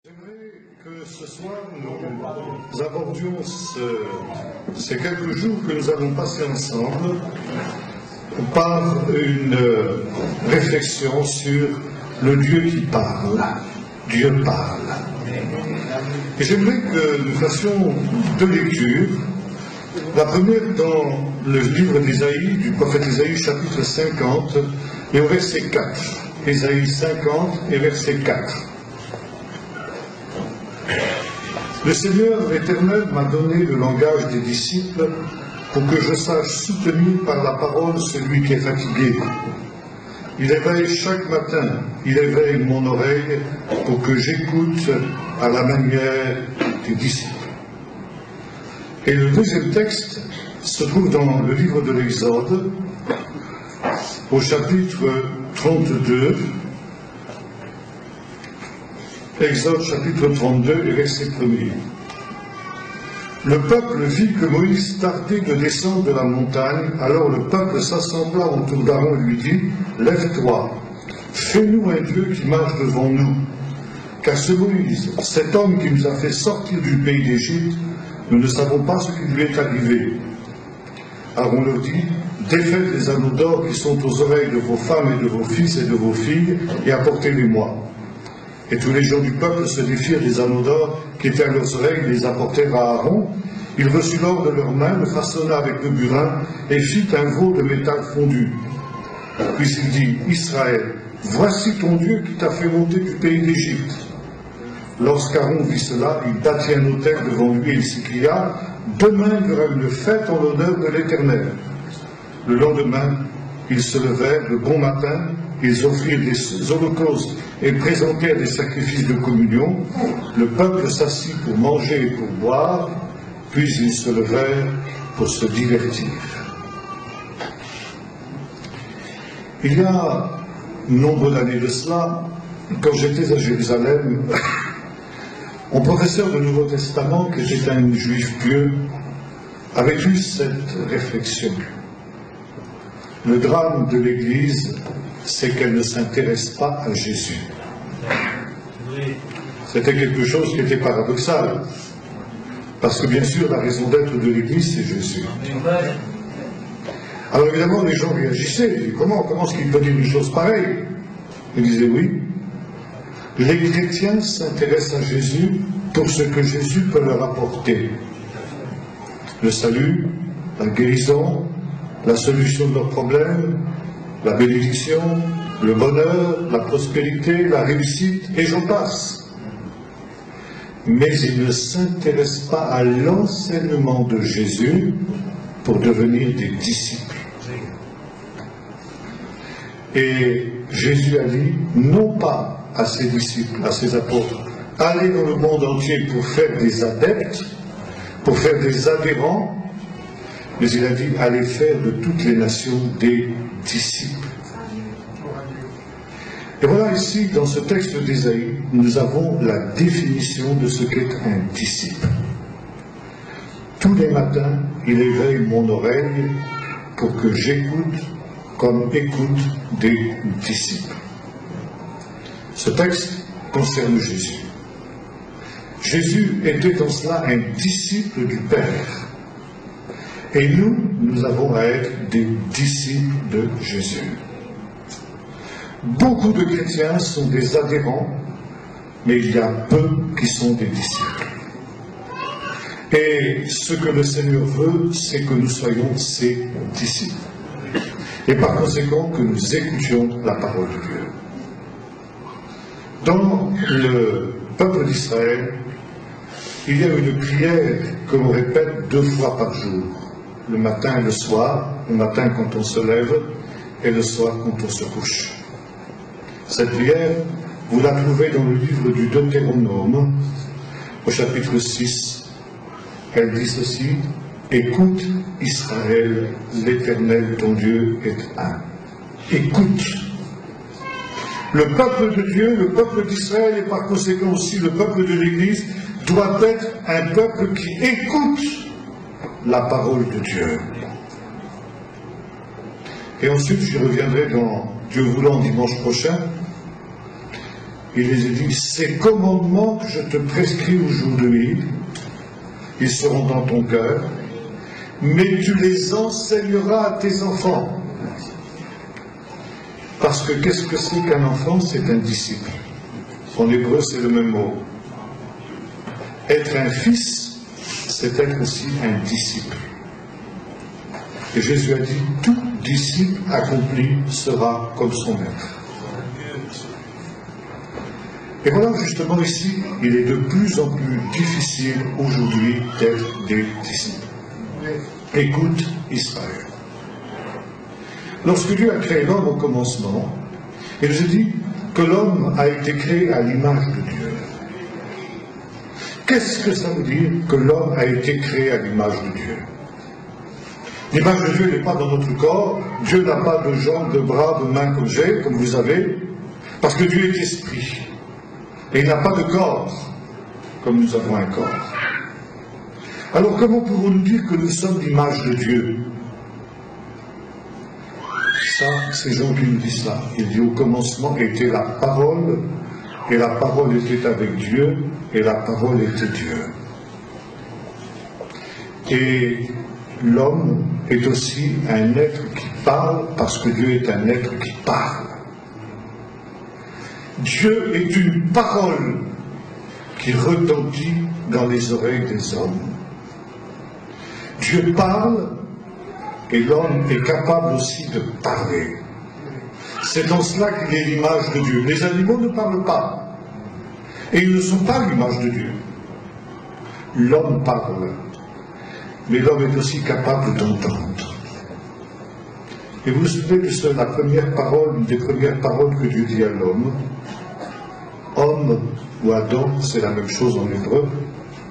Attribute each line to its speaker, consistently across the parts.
Speaker 1: J'aimerais que ce soir nous abordions ces quelques jours que nous allons passer ensemble par une réflexion sur le Dieu qui parle. Dieu parle. Et j'aimerais que nous fassions deux lectures. La première dans le livre d'Ésaïe, du prophète Ésaïe, chapitre 50, et au verset 4. Ésaïe 50 et verset 4. Le Seigneur l'Éternel m'a donné le langage des disciples pour que je sache soutenir par la parole celui qui est fatigué. Il éveille chaque matin, il éveille mon oreille pour que j'écoute à la manière des disciples. Et le deuxième texte se trouve dans le livre de l'Exode, au chapitre 32, Exode chapitre 32 et verset 1er. Le peuple vit que Moïse tardait de descendre de la montagne, alors le peuple s'assembla autour d'Aaron et lui dit, « Lève-toi, fais-nous un Dieu qui marche devant nous. Car ce Moïse, cet homme qui nous a fait sortir du pays d'Égypte, nous ne savons pas ce qui lui est arrivé. » Aaron leur dit, « Défaites les anneaux d'or qui sont aux oreilles de vos femmes et de vos fils et de vos filles, et apportez-les-moi. » Et tous les gens du peuple se défirent des anneaux d'or qui étaient à leurs oreilles, les apportèrent à Aaron. Il reçut l'or de leurs mains, le façonna avec le burin, et fit un veau de métal fondu. Puis il dit, « Israël, voici ton Dieu qui t'a fait monter du pays d'Égypte. » Lorsqu'Aaron vit cela, il bâtit un autel devant lui et il s'écria, « Demain il y aura une fête en l'honneur de l'Éternel. » Le lendemain, ils se levèrent le bon matin, ils offrirent des holocaustes et présentèrent des sacrifices de communion. Le peuple s'assit pour manger et pour boire, puis ils se levèrent pour se divertir. Il y a nombre d'années de cela, quand j'étais à Jérusalem, mon professeur de Nouveau Testament, qui était un juif pieux, avait eu cette réflexion. Le drame de l'Église, c'est qu'elle ne s'intéresse pas à Jésus. C'était quelque chose qui était paradoxal. Parce que bien sûr, la raison d'être de l'Église, c'est Jésus. Alors évidemment, les gens réagissaient. Ils disaient, comment est-ce qu'il peut dire une chose pareille? Ils disaient, oui. Les chrétiens s'intéressent à Jésus pour ce que Jésus peut leur apporter. Le salut, la guérison, la solution de leurs problèmes, la bénédiction, le bonheur, la prospérité, la réussite, et j'en passe. Mais ils ne s'intéressent pas à l'enseignement de Jésus pour devenir des disciples. Et Jésus a dit, non pas à ses disciples, à ses apôtres, allez dans le monde entier pour faire des adeptes, pour faire des adhérents, mais il a dit, allez faire de toutes les nations des disciples. Et voilà ici, dans ce texte d'Ésaïe, nous avons la définition de ce qu'est un disciple. Tous les matins, il éveille mon oreille pour que j'écoute comme écoute des disciples. Ce texte concerne Jésus. Jésus était en cela un disciple du Père. Et nous avons à être des disciples de Jésus. Beaucoup de chrétiens sont des adhérents, mais il y a peu qui sont des disciples. Et ce que le Seigneur veut, c'est que nous soyons ses disciples. Et par conséquent, que nous écoutions la parole de Dieu. Dans le peuple d'Israël, il y a une prière que l'on répète 2 fois par jour. Le matin et le soir, le matin quand on se lève et le soir quand on se couche. Cette prière, vous la trouvez dans le livre du Deutéronome, au chapitre 6. Elle dit ceci, « Écoute Israël, l'Éternel ton Dieu est un. » Écoute. Le peuple de Dieu, le peuple d'Israël et par conséquent aussi le peuple de l'Église doit être un peuple qui écoute la parole de Dieu. Et ensuite, j'y reviendrai dans Dieu voulant dimanche prochain. il les a dit, ces commandements que je te prescris aujourd'hui, ils seront dans ton cœur, mais tu les enseigneras à tes enfants. Parce que qu'est-ce que c'est qu'un enfant? C'est un disciple. En hébreu, c'est le même mot. Être un fils, c'est être aussi un disciple. Et Jésus a dit, tout disciple accompli sera comme son maître. Et voilà, justement ici, il est de plus en plus difficile aujourd'hui d'être des disciples. Écoute Israël. Lorsque Dieu a créé l'homme au commencement, il nous a dit que l'homme a été créé à l'image de Dieu. Qu'est-ce que ça veut dire que l'homme a été créé à l'image de Dieu? L'image de Dieu n'est pas dans notre corps. Dieu n'a pas de jambes, de bras, de mains comme j'ai, comme vous avez, parce que Dieu est esprit. Et il n'a pas de corps, comme nous avons un corps. Alors comment pouvons-nous dire que nous sommes l'image de Dieu? Ça, c'est Jean qui nous dit ça. Il dit au commencement était la parole, et la parole était avec Dieu, et la parole était Dieu. Et l'homme est aussi un être qui parle, parce que Dieu est un être qui parle. Dieu est une parole qui retentit dans les oreilles des hommes. Dieu parle, et l'homme est capable aussi de parler. C'est en cela qu'il est l'image de Dieu. Les animaux ne parlent pas, et ils ne sont pas l'image de Dieu. L'homme parle, mais l'homme est aussi capable d'entendre. Et vous vous souvenez que c'est la première parole, une des premières paroles que Dieu dit à l'homme. Homme ou Adam, c'est la même chose en hébreu.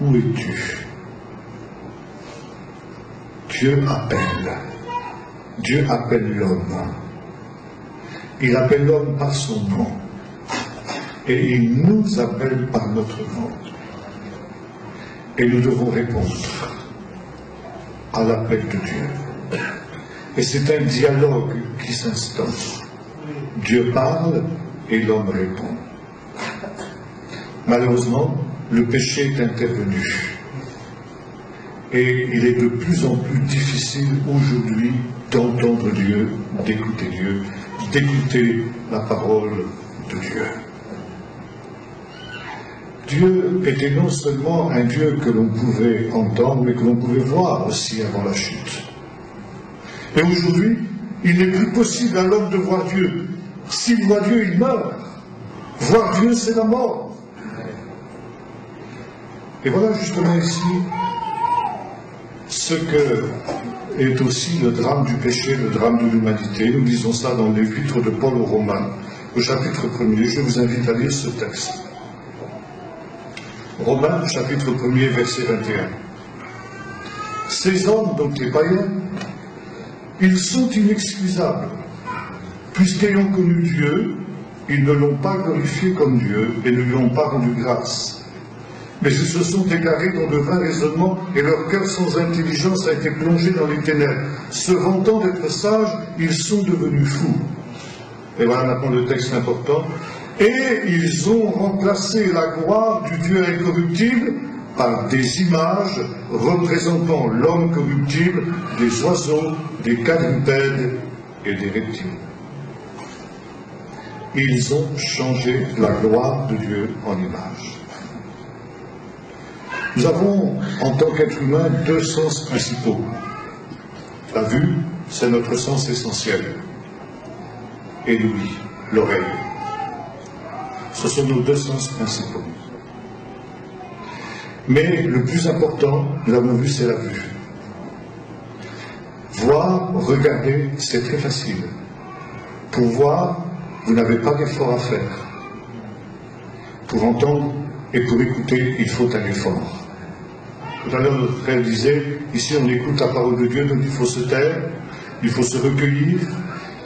Speaker 1: Où es-tu? Dieu appelle. Dieu appelle l'homme. Il appelle l'homme par son nom. Et il nous appelle par notre nom. Et nous devons répondre à l'appel de Dieu. Et c'est un dialogue qui s'instaure. Dieu parle et l'homme répond. Malheureusement, le péché est intervenu. Et il est de plus en plus difficile aujourd'hui d'entendre Dieu, d'écouter la parole de Dieu. Dieu était non seulement un Dieu que l'on pouvait entendre, mais que l'on pouvait voir aussi avant la chute. Et aujourd'hui, il n'est plus possible à l'homme de voir Dieu. S'il voit Dieu, il meurt. Voir Dieu, c'est la mort. Et voilà justement ici ce que est aussi le drame du péché, le drame de l'humanité. Nous lisons ça dans l'épître de Paul aux Romains, au chapitre 1er. Je vous invite à lire ce texte. Romains, chapitre 1er, verset 21. Ces hommes, donc les païens, ils sont inexcusables, puisqu'ayant connu Dieu, ils ne l'ont pas glorifié comme Dieu et ne lui ont pas rendu grâce. Mais ils se sont égarés dans de vains raisonnements et leur cœur sans intelligence a été plongé dans les ténèbres. Se vantant d'être sages, ils sont devenus fous. Et voilà maintenant le texte important. Et ils ont remplacé la gloire du Dieu incorruptible par des images représentant l'homme corruptible, des oiseaux, des quadrupèdes et des reptiles. Ils ont changé la gloire de Dieu en image. Nous avons, en tant qu'être humain, deux sens principaux. La vue, c'est notre sens essentiel. Et l'ouïe, l'oreille. Ce sont nos deux sens principaux. Mais le plus important, nous l'avons vu, c'est la vue. Voir, regarder, c'est très facile. Pour voir, vous n'avez pas d'effort à faire. Pour entendre et pour écouter, il faut un effort. Tout à l'heure, notre frère disait, ici on écoute la parole de Dieu, donc il faut se taire, il faut se recueillir,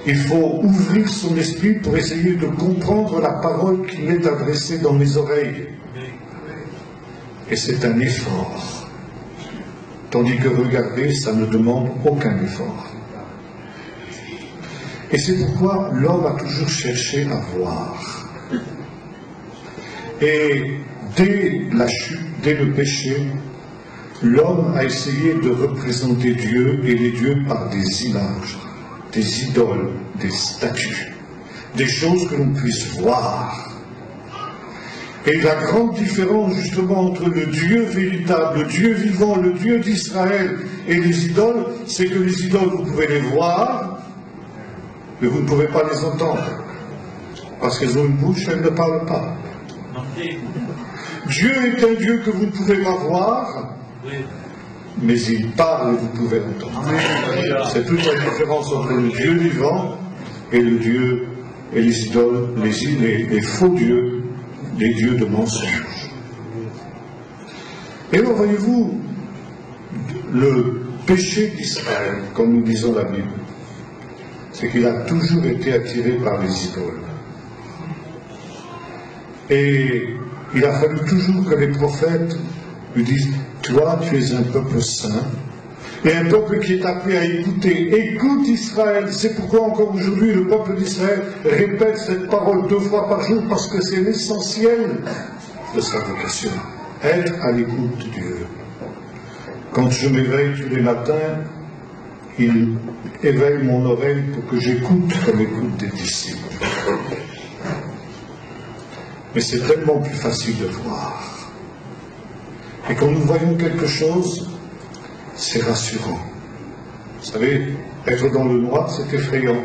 Speaker 1: il faut ouvrir son esprit pour essayer de comprendre la parole qui m'est adressée dans mes oreilles. Et c'est un effort. Tandis que regarder, ça ne demande aucun effort. Et c'est pourquoi l'homme a toujours cherché à voir. Et dès la chute, dès le péché, l'homme a essayé de représenter Dieu et les dieux par des images, des idoles, des statues, des choses que l'on puisse voir. Et la grande différence justement entre le Dieu véritable, le Dieu vivant, le Dieu d'Israël et les idoles, c'est que les idoles, vous pouvez les voir, mais vous ne pouvez pas les entendre. Parce qu'elles ont une bouche, elles ne parlent pas. Dieu est un Dieu que vous ne pouvez pas voir, mais il parle et vous pouvez l'entendre. C'est toute la différence entre le Dieu vivant et le Dieu et les idoles, les faux dieux, les dieux de mensonges. Et alors, voyez-vous, le péché d'Israël, comme nous disons la Bible, c'est qu'il a toujours été attiré par les idoles. Et il a fallu toujours que les prophètes lui disent « Toi, tu es un peuple saint, et un peuple qui est appelé à écouter. Écoute Israël !» C'est pourquoi encore aujourd'hui le peuple d'Israël répète cette parole 2 fois par jour, parce que c'est l'essentiel de sa vocation. Être à l'écoute de Dieu. Quand je m'éveille tous les matins, il éveille mon oreille pour que j'écoute comme écoute des disciples. Mais c'est tellement plus facile de voir. Et quand nous voyons quelque chose, c'est rassurant. Vous savez, être dans le noir, c'est effrayant.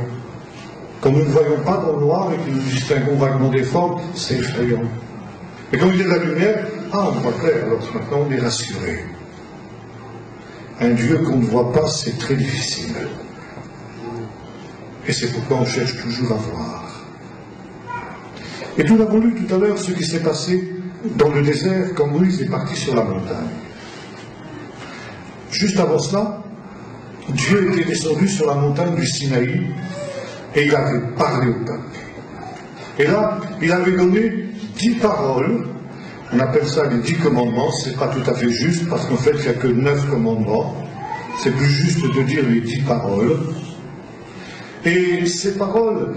Speaker 1: Quand nous ne voyons pas dans le noir et que nous distinguons vaguement des formes, c'est effrayant. Et quand il y a de la lumière, on voit clair, alors maintenant on est rassuré. Un Dieu qu'on ne voit pas, c'est très difficile. Et c'est pourquoi on cherche toujours à voir. Et nous avons lu tout à l'heure ce qui s'est passé dans le désert quand Moïse est parti sur la montagne. Juste avant cela, Dieu était descendu sur la montagne du Sinaï et il avait parlé au peuple. Et là, il avait donné 10 paroles. On appelle ça les 10 commandements. C'est pas tout à fait juste parce qu'en fait, il n'y a que 9 commandements. C'est plus juste de dire les 10 paroles. Et ces paroles,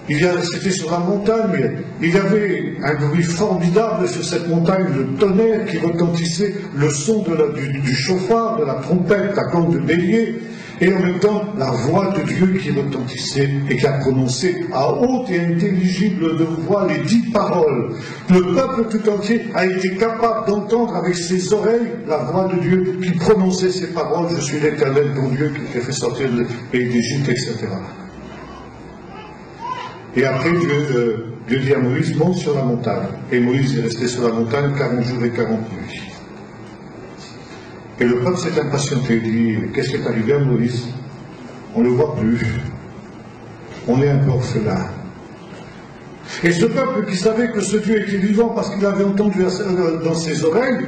Speaker 1: c'était sur la montagne, il y avait un bruit formidable sur cette montagne, le tonnerre qui retentissait, le son du chauffard, de la trompette, la corne de bélier, et en même temps la voix de Dieu qui retentissait et qui a prononcé à haute et intelligible de voix les 10 paroles. Le peuple tout entier a été capable d'entendre avec ses oreilles la voix de Dieu qui prononçait ces paroles. Je suis l'Éternel ton Dieu qui t'a fait sortir du pays d'Égypte, etc. Et après, Dieu dit à Moïse, monte sur la montagne. Et Moïse est resté sur la montagne 40 jours et 40 nuits. Et le peuple s'est impatienté, il dit, qu'est-ce qui est arrivé à Moïse? On ne le voit plus. On est un peu orphelin. Et ce peuple qui savait que ce Dieu était vivant parce qu'il avait entendu dans ses oreilles,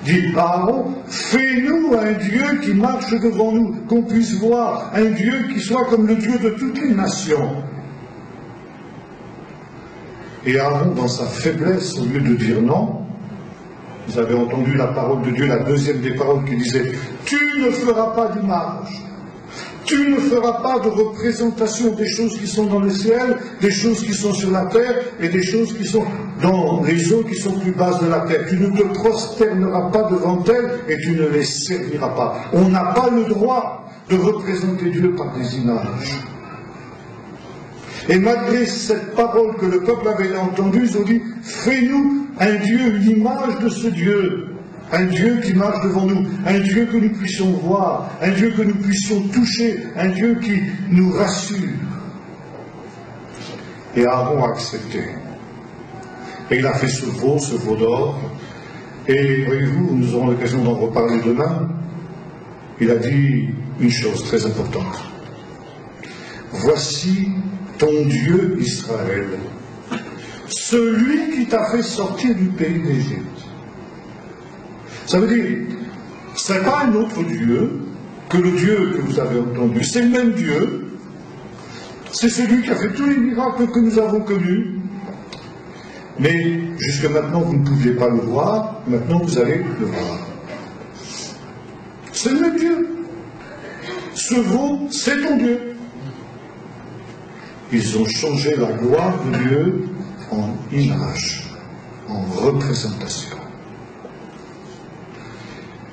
Speaker 1: dit, Aaron, fais-nous un Dieu qui marche devant nous, qu'on puisse voir, un Dieu qui soit comme le Dieu de toutes les nations. Et Aaron, dans sa faiblesse, au lieu de dire non, vous avez entendu la parole de Dieu, la deuxième des paroles qui disait « Tu ne feras pas d'image, tu ne feras pas de représentation des choses qui sont dans le ciel, des choses qui sont sur la terre et des choses qui sont dans les eaux qui sont plus basses de la terre. Tu ne te prosterneras pas devant elles et tu ne les serviras pas. » On n'a pas le droit de représenter Dieu par des images. Et malgré cette parole que le peuple avait entendue, ils ont dit, fais-nous un Dieu, une image de ce Dieu, un Dieu qui marche devant nous, un Dieu que nous puissions voir, un Dieu que nous puissions toucher, un Dieu qui nous rassure. Et Aaron a accepté. Et il a fait ce veau d'or, et voyez-vous, nous aurons l'occasion d'en reparler demain, il a dit une chose très importante. Voici ton Dieu Israël, celui qui t'a fait sortir du pays d'Égypte. Ça veut dire, ce n'est pas un autre Dieu que le Dieu que vous avez entendu, c'est le même Dieu, c'est celui qui a fait tous les miracles que nous avons connus, mais jusque maintenant vous ne pouviez pas le voir, maintenant vous allez le voir. C'est le même Dieu. Ce veau, c'est ton Dieu. Ils ont changé la gloire de Dieu en image. en représentation.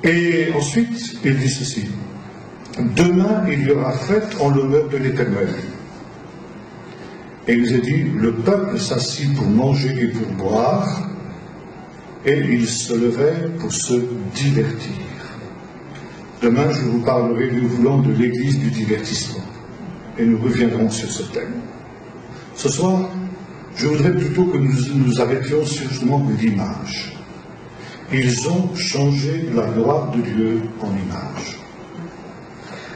Speaker 1: Et ensuite, il dit ceci. Demain, il y aura fête en l'honneur de l'Éternel. Et il nous est dit, le peuple s'assit pour manger et pour boire, et il se levait pour se divertir. Demain, je vous parlerai, nous voulons, de l'église du divertissement. Et nous reviendrons sur ce thème. Ce soir, je voudrais plutôt que nous arrêtions sur justement l'image. Ils ont changé la gloire de Dieu en image.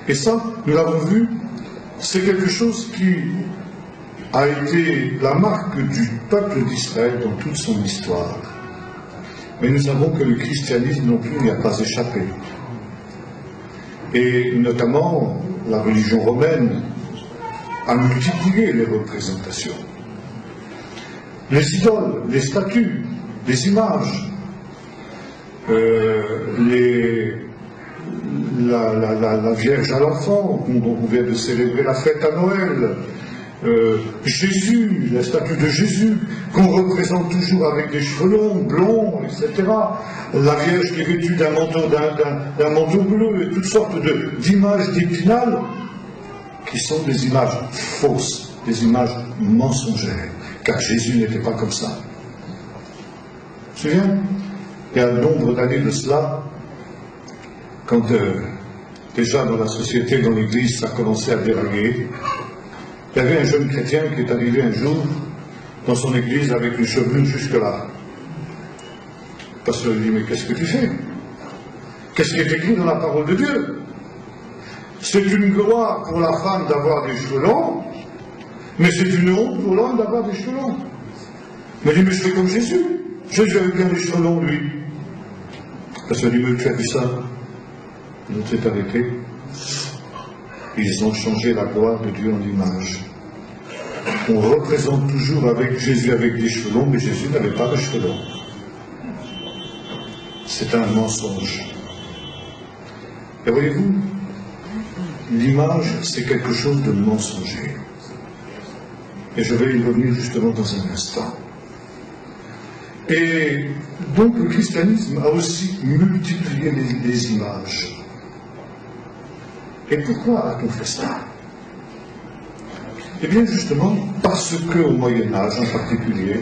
Speaker 1: Et ça, nous l'avons vu, c'est quelque chose qui a été la marque du peuple d'Israël dans toute son histoire. Mais nous savons que le christianisme non plus n'y a pas échappé. Et notamment, la religion romaine a multiplié les représentations. Les idoles, les statues, les images, la Vierge à l'enfant, dont on vient de célébrer la fête à Noël, Jésus, la statue de Jésus, qu'on représente toujours avec des cheveux longs, blonds, etc. La Vierge qui est vêtue d'un manteau bleu, et toutes sortes d'images d'Épinal, qui sont des images fausses, des images mensongères, car Jésus n'était pas comme ça. Tu te souviens, il y a un nombre d'années de cela, quand déjà dans la société, dans l'Église, ça commençait à dérailler, il y avait un jeune chrétien qui est arrivé un jour dans son église avec une chevelure jusque-là. Le pasteur lui dit, mais qu'est-ce que tu fais? Qu'est-ce qui est écrit dans la parole de Dieu? C'est une gloire pour la femme d'avoir des cheveux longs, mais c'est une honte pour l'homme d'avoir des cheveux longs. Il me dit, mais je fais comme Jésus. Jésus avait bien les cheveux longs, lui. Le pasteur lui dit, mais tu as vu ça? Il s'est arrêté. Ils ont changé la gloire de Dieu en image. On représente toujours avec Jésus avec des cheveux longs, mais Jésus n'avait pas de cheveux longs. C'est un mensonge. Et voyez-vous, l'image, c'est quelque chose de mensonger. Et je vais y revenir justement dans un instant. Et donc le christianisme a aussi multiplié les images. Et pourquoi a-t-on fait ça? Eh bien justement parce qu'au Moyen-Âge en particulier,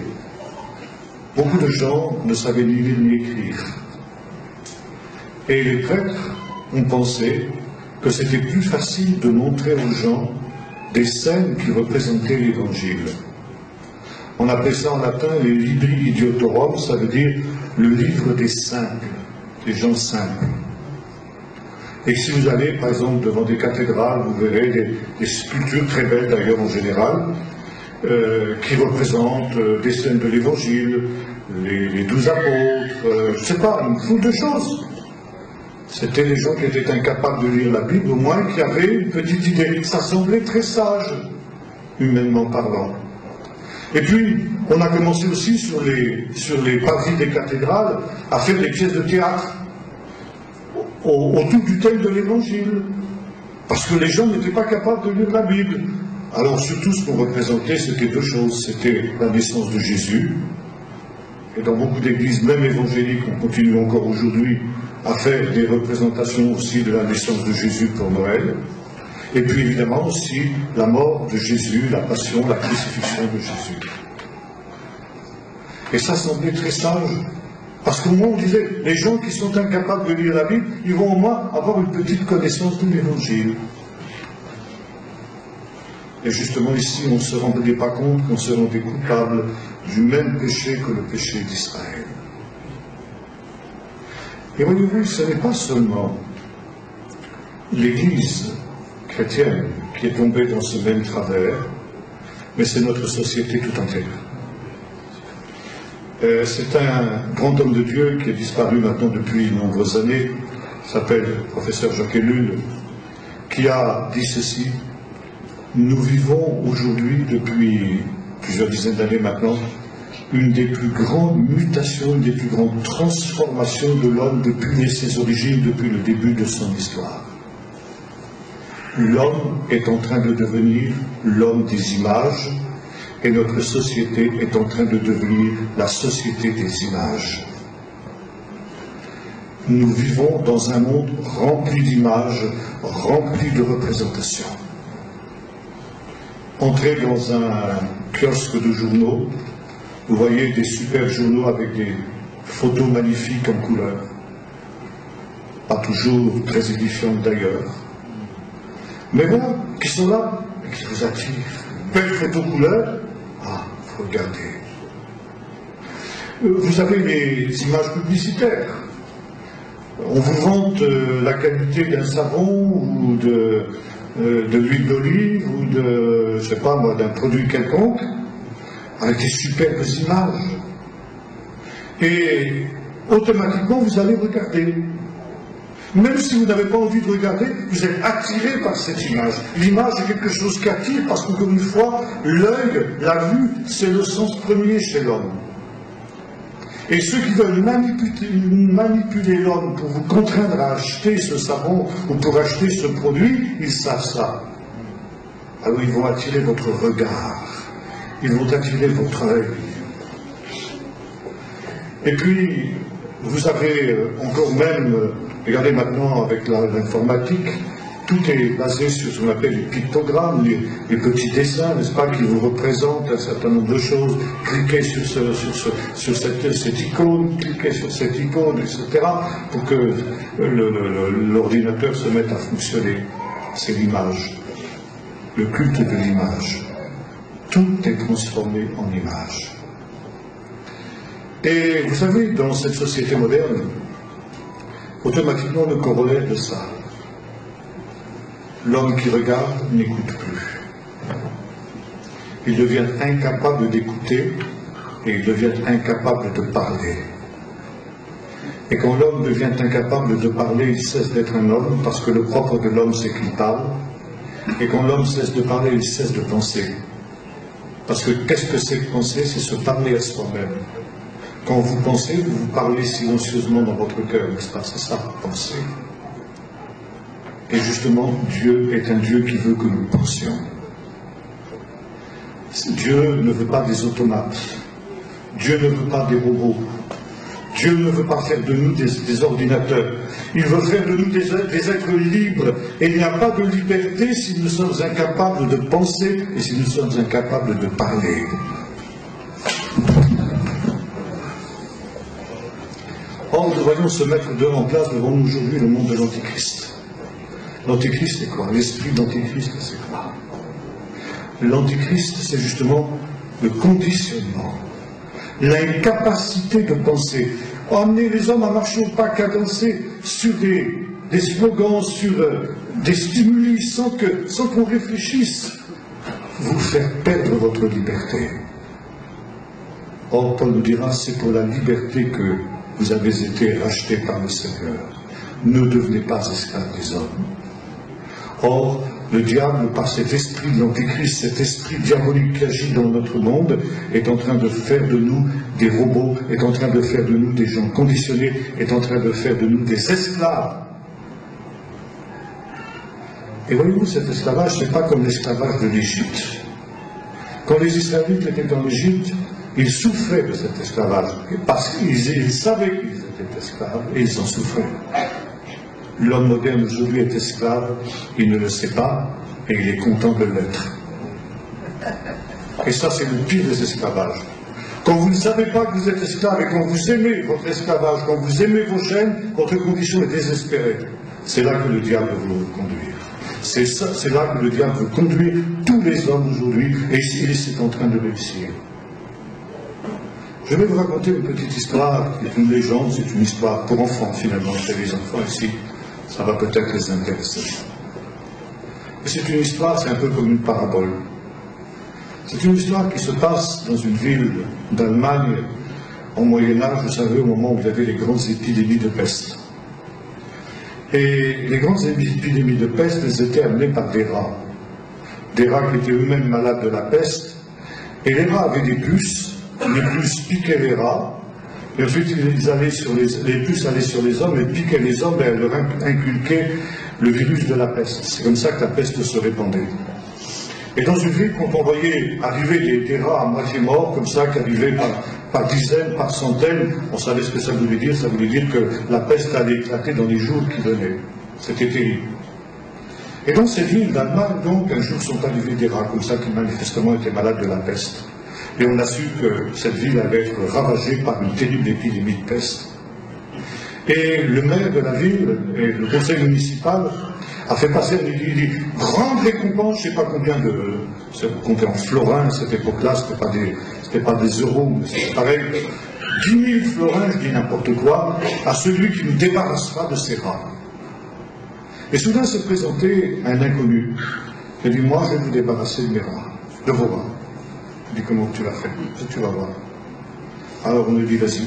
Speaker 1: beaucoup de gens ne savaient ni lire ni écrire. Et les prêtres ont pensé que c'était plus facile de montrer aux gens des scènes qui représentaient l'Évangile. On appelait ça en latin les libri idiotorum, ça veut dire le livre des simples, des gens simples. Et si vous allez, par exemple, devant des cathédrales, vous verrez des sculptures très belles d'ailleurs en général, qui représentent des scènes de l'Évangile, les 12 apôtres, je ne sais pas, une foule de choses. C'était les gens qui étaient incapables de lire la Bible, au moins qui avaient une petite idée. Ça semblait très sage, humainement parlant. Et puis, on a commencé aussi sur les parvis des cathédrales à faire des pièces de théâtre autour du thème de l'Évangile, parce que les gens n'étaient pas capables de lire la Bible. Alors surtout ce qu'on représentait, c'était deux choses. C'était la naissance de Jésus, et dans beaucoup d'églises, même évangéliques, on continue encore aujourd'hui à faire des représentations aussi de la naissance de Jésus pour Noël, et puis évidemment aussi la mort de Jésus, la passion, la crucifixion de Jésus. Et ça semblait très sage, parce qu'au moins on disait, les gens qui sont incapables de lire la Bible, ils vont au moins avoir une petite connaissance de l'Évangile. Et justement ici, on ne se rendait pas compte qu'on se rendait coupable du même péché que le péché d'Israël. Et voyez-vous, ce n'est pas seulement l'Église chrétienne qui est tombée dans ce même travers, mais c'est notre société tout entière. C'est un grand homme de Dieu qui est disparu maintenant depuis de nombreuses années, s'appelle le professeur Jacques Ellul, qui a dit ceci: nous vivons aujourd'hui, depuis plusieurs dizaines d'années maintenant, une des plus grandes mutations, une des plus grandes transformations de l'homme depuis ses origines, depuis le début de son histoire. L'homme est en train de devenir l'homme des images, Et notre société est en train de devenir la société des images. Nous vivons dans un monde rempli d'images, rempli de représentations. Entrez dans un kiosque de journaux, vous voyez des super journaux avec des photos magnifiques en couleur, pas toujours très édifiantes d'ailleurs, mais voilà, qui sont là et qui vous attirent. Belle photo couleur, ah, faut regarder. Vous avez les images publicitaires. On vous vante la qualité d'un savon ou de l'huile d'olive ou de, je sais pas moi, d'un produit quelconque, avec des superbes images. Et automatiquement, vous allez regarder. Même si vous n'avez pas envie de regarder, vous êtes attiré par cette image. L'image est quelque chose qui attire parce qu'encore une fois, l'œil, la vue, c'est le sens premier chez l'homme. Et ceux qui veulent manipuler l'homme pour vous contraindre à acheter ce savon ou pour acheter ce produit, ils savent ça. Alors ils vont attirer votre regard, ils vont attirer votre œil. Et puis, vous avez encore même, regardez maintenant avec l'informatique, tout est basé sur ce qu'on appelle les pictogrammes, les petits dessins, n'est-ce pas, qui vous représentent un certain nombre de choses. Cliquez sur cette icône, cliquez sur cette icône, etc., pour que l'ordinateur se mette à fonctionner. C'est l'image, le culte de l'image. Tout est transformé en image. Et vous savez, dans cette société moderne, automatiquement le corollaire de ça, l'homme qui regarde n'écoute plus. Il devient incapable d'écouter et il devient incapable de parler. Et quand l'homme devient incapable de parler, il cesse d'être un homme parce que le propre de l'homme c'est qu'il parle. Et quand l'homme cesse de parler, il cesse de penser. Parce que qu'est-ce que c'est que penser? C'est se parler à soi-même. Quand vous pensez, vous parlez silencieusement dans votre cœur, n'est-ce pas? C'est ça, penser. Et justement, Dieu est un Dieu qui veut que nous pensions. Dieu ne veut pas des automates. Dieu ne veut pas des robots. Dieu ne veut pas faire de nous des ordinateurs. Il veut faire de nous des êtres libres. Et il n'y a pas de liberté si nous sommes incapables de penser et si nous sommes incapables de parler. Or, nous voyons se mettre en place devant nous aujourd'hui le monde de l'Antichrist. L'Antichrist, c'est quoi? L'esprit d'Antichrist, c'est quoi? L'Antichrist, c'est justement le conditionnement, l'incapacité de penser. Emmener les hommes à marcher au pas cadencé sur des slogans, sur des stimuli, sans qu'on réfléchisse, vous faire perdre votre liberté. Or, Paul nous dira, c'est pour la liberté que vous avez été rachetés par le Seigneur. Ne devenez pas esclaves des hommes. Or, le diable, par cet esprit de l'Antéchrist, cet esprit diabolique qui agit dans notre monde, est en train de faire de nous des robots, est en train de faire de nous des gens conditionnés, est en train de faire de nous des esclaves. Et voyez-vous, cet esclavage, ce n'est pas comme l'esclavage de l'Égypte. Quand les Israélites étaient en Égypte, ils souffraient de cet esclavage, parce qu'ils savaient qu'ils étaient esclaves, et ils en souffraient. L'homme moderne aujourd'hui est esclave, il ne le sait pas, et il est content de l'être. Et ça, c'est le pire des esclavages. Quand vous ne savez pas que vous êtes esclave, et quand vous aimez votre esclavage, quand vous aimez vos chaînes, votre condition est désespérée. C'est là que le diable veut vous conduire. C'est là que le diable veut conduire tous les hommes aujourd'hui, et il est en train de réussir. Je vais vous raconter une petite histoire, qui est une légende, c'est une histoire pour enfants finalement, chez les enfants ici. Ça va peut-être les intéresser. C'est une histoire, c'est un peu comme une parabole. C'est une histoire qui se passe dans une ville d'Allemagne au Moyen-Âge, vous savez, au moment où il y avait les grandes épidémies de peste. Et les grandes épidémies de peste, elles étaient amenées par des rats. Des rats qui étaient eux-mêmes malades de la peste. Et les rats avaient des puces, les puces piquaient les rats. Et ensuite, les puces allaient sur les hommes, et piquaient les hommes, et elles leur inculquaient le virus de la peste. C'est comme ça que la peste se répandait. Et dans une ville, quand on voyait arriver des rats à moitié morts, comme ça, qui arrivaient par dizaines, par centaines, on savait ce que ça voulait dire. Ça voulait dire que la peste allait éclater dans les jours qui venaient. C'était terrible. Et dans cette ville d'Allemagne, donc, un jour sont arrivés des rats comme ça, qui manifestement étaient malades de la peste. Et on a su que cette ville allait être ravagée par une terrible épidémie de peste. Et le maire de la ville et le conseil municipal a fait passer une grande récompense, je ne sais pas combien de... On comptait en florins à cette époque-là, ce n'était pas des euros, mais c'était pareil. 10 000 florins, je dis n'importe quoi, à celui qui nous débarrassera de ces rats. Et soudain s'est présenté un inconnu. Il a dit, moi je vais vous débarrasser de mes rats, de vos rats. Je dis, comment tu l'as fait? Tu vas voir. Alors on lui dit, vas-y.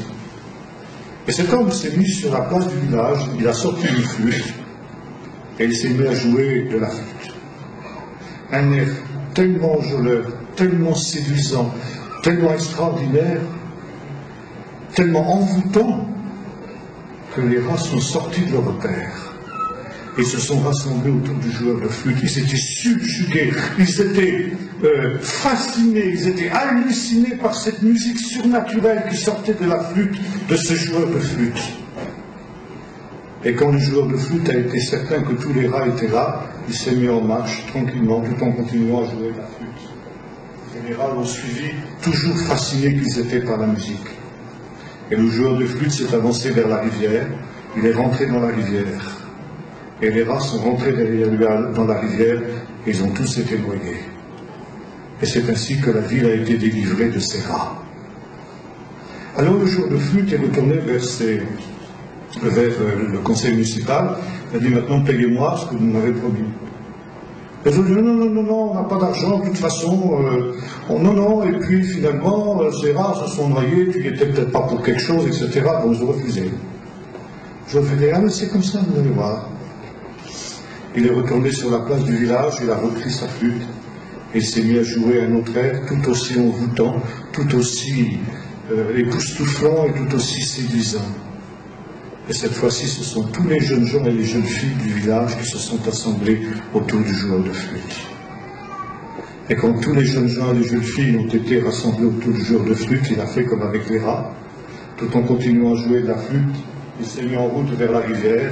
Speaker 1: Et cet homme s'est mis sur la place du village, il a sorti une flûte, et il s'est mis à jouer de la flûte. Un air tellement enjôleur, tellement séduisant, tellement extraordinaire, tellement envoûtant, que les rats sont sortis de leur repère et se sont rassemblés autour du joueur de flûte. Ils étaient subjugués, ils étaient fascinés, ils étaient hallucinés par cette musique surnaturelle qui sortait de la flûte de ce joueur de flûte. Et quand le joueur de flûte a été certain que tous les rats étaient là, il s'est mis en marche tranquillement, tout en continuant à jouer de la flûte. Et les rats l'ont suivi, toujours fascinés qu'ils étaient par la musique. Et le joueur de flûte s'est avancé vers la rivière, il est rentré dans la rivière. Et les rats sont rentrés dans la rivière et ils ont tous été noyés. Et c'est ainsi que la ville a été délivrée de ces rats. Alors le joueur de flûte est retourné vers le conseil municipal. Il a dit, maintenant payez-moi ce que vous m'avez promis. Et ils ont dit, non, on n'a pas d'argent, de toute façon, non, et puis finalement, ces rats se sont noyés, tu n'y étais peut-être pas pour quelque chose, etc. Bon, ils ont refusé. Je leur ai dit, ah mais c'est comme ça, vous allez voir. Il est retourné sur la place du village, il a repris sa flûte, et il s'est mis à jouer un autre air, tout aussi envoûtant, tout aussi époustouflant et tout aussi séduisant. Et cette fois-ci, ce sont tous les jeunes gens et les jeunes filles du village qui se sont assemblés autour du joueur de flûte. Et quand tous les jeunes gens et les jeunes filles ont été rassemblés autour du joueur de flûte, il a fait comme avec les rats. Tout en continuant à jouer de la flûte, il s'est mis en route vers la rivière.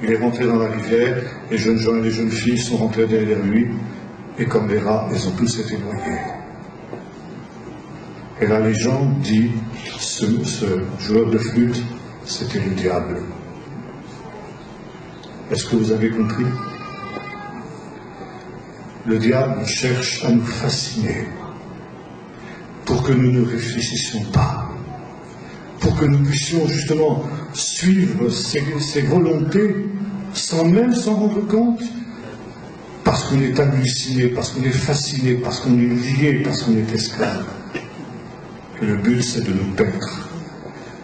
Speaker 1: Il est rentré dans la rivière, les jeunes gens et les jeunes filles sont rentrés derrière lui, et comme les rats, ils ont tous été noyés. Et la légende dit, ce joueur de flûte, c'était le diable. Est-ce que vous avez compris? Le diable cherche à nous fasciner, pour que nous ne réfléchissions pas, pour que nous puissions justement suivre ses volontés sans même s'en rendre compte, parce qu'on est halluciné, parce qu'on est fasciné, parce qu'on est lié, parce qu'on est esclave. Et le but, c'est de nous perdre,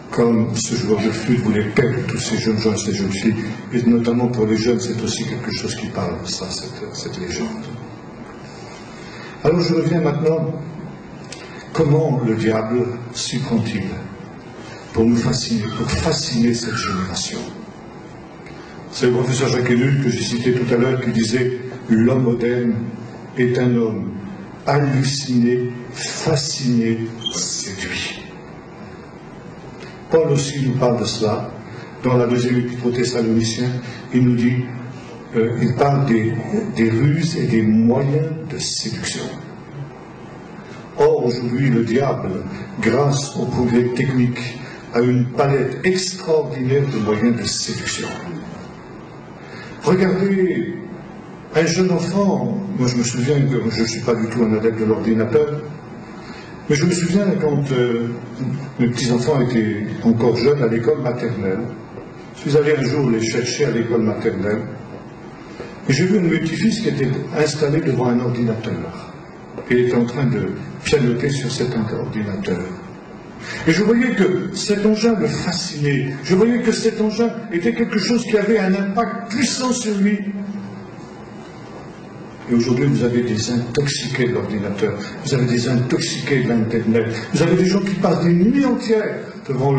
Speaker 1: comme ce joueur de flûte voulait perdre tous ces jeunes gens et ces jeunes filles, et notamment pour les jeunes, c'est aussi quelque chose qui parle, ça, cette légende. Alors je reviens maintenant, comment le diable s'y prend-il pour nous fasciner, pour fasciner cette génération? C'est le professeur Jacques Ellul que j'ai cité tout à l'heure qui disait « L'homme moderne est un homme halluciné, fasciné, séduit ». Paul aussi nous parle de cela. Dans la deuxième épître aux Thessaloniciens, il nous dit, il parle des ruses et des moyens de séduction. Or, aujourd'hui, le diable, grâce au progrès technique, a une palette extraordinaire de moyens de séduction. Regardez, un jeune enfant, moi je me souviens que je ne suis pas du tout un adepte de l'ordinateur, mais je me souviens quand mes petits-enfants étaient encore jeunes à l'école maternelle, je suis allé un jour les chercher à l'école maternelle, et j'ai vu un de mes petits-fils qui était installé devant un ordinateur, et il était en train de pianoter sur cet ordinateur. Et je voyais que cet engin le fascinait, je voyais que cet engin était quelque chose qui avait un impact puissant sur lui. Et aujourd'hui, vous avez des intoxiqués de l'ordinateur, vous avez des intoxiqués de l'Internet, vous avez des gens qui passent des nuits entières devant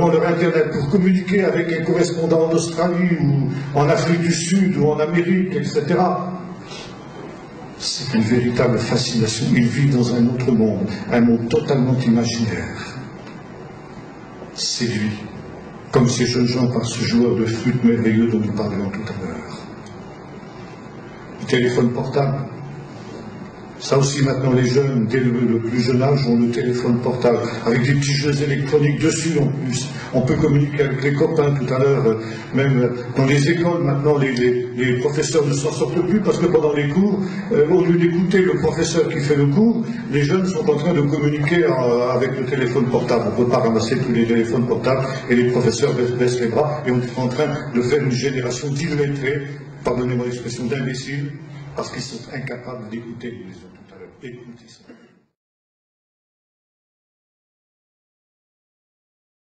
Speaker 1: leur Internet pour communiquer avec un correspondant en Australie ou en Afrique du Sud ou en Amérique, etc. C'est une véritable fascination. Ils vivent dans un autre monde, un monde totalement imaginaire. C'est lui, comme ces jeunes gens par ce joueur de flûte merveilleux dont nous parlions tout à l'heure. Le téléphone portable. Ça aussi, maintenant, les jeunes, dès le plus jeune âge, ont le téléphone portable, avec des petits jeux électroniques dessus en plus. On peut communiquer avec les copains tout à l'heure, même dans les écoles, maintenant, les professeurs ne s'en sortent plus, parce que pendant les cours, au lieu d'écouter le professeur qui fait le cours, les jeunes sont en train de communiquer avec le téléphone portable. On ne peut pas ramasser tous les téléphones portables, et les professeurs baissent les bras, et on est en train de faire une génération d'illettrés, pardonnez-moi l'expression, d'imbéciles, parce qu'ils sont incapables d'écouter, ils les ont tout à l'heure. Écoutez ça.